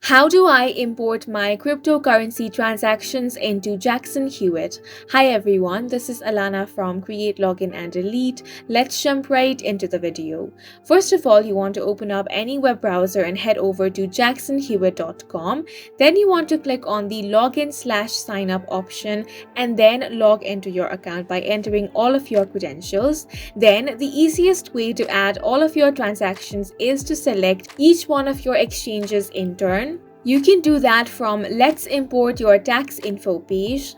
How do I import my cryptocurrency transactions into Jackson Hewitt? Hi everyone, this is Alana from Create, Login and Delete. Let's jump right into the video. First of all, you want to open up any web browser and head over to jacksonhewitt.com. Then you want to click on the login/sign up option and then log into your account by entering all of your credentials. Then the easiest way to add all of your transactions is to select each one of your exchanges in turn. You can do that from Let's Import Your Tax Info page.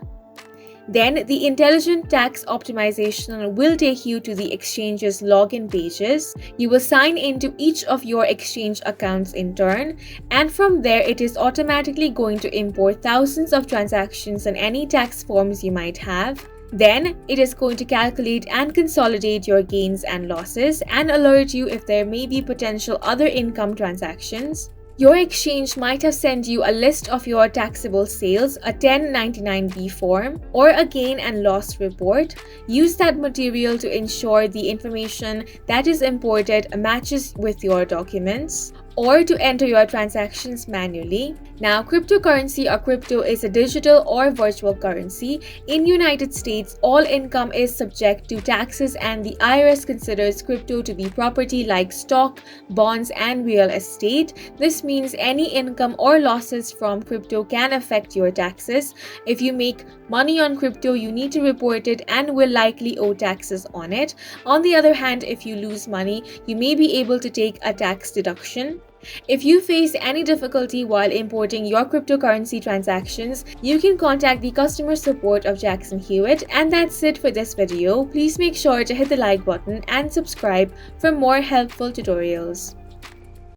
Then the Intelligent Tax Optimization will take you to the exchange's login pages. You will sign into each of your exchange accounts in turn, and from there it is automatically going to import thousands of transactions and any tax forms you might have. Then it is going to calculate and consolidate your gains and losses and alert you if there may be potential other income transactions. Your exchange might have sent you a list of your taxable sales, a 1099-B form, or a gain and loss report. Use that material to ensure the information that is imported matches with your documents, or to enter your transactions manually. Now, cryptocurrency or crypto is a digital or virtual currency. In United States, all income is subject to taxes and the IRS considers crypto to be property like stock, bonds, and real estate. This means any income or losses from crypto can affect your taxes. If you make money on crypto, you need to report it and will likely owe taxes on it. On the other hand, if you lose money, you may be able to take a tax deduction. If you face any difficulty while importing your cryptocurrency transactions, you can contact the customer support of Jackson Hewitt. And that's it for this video. Please make sure to hit the like button and subscribe for more helpful tutorials.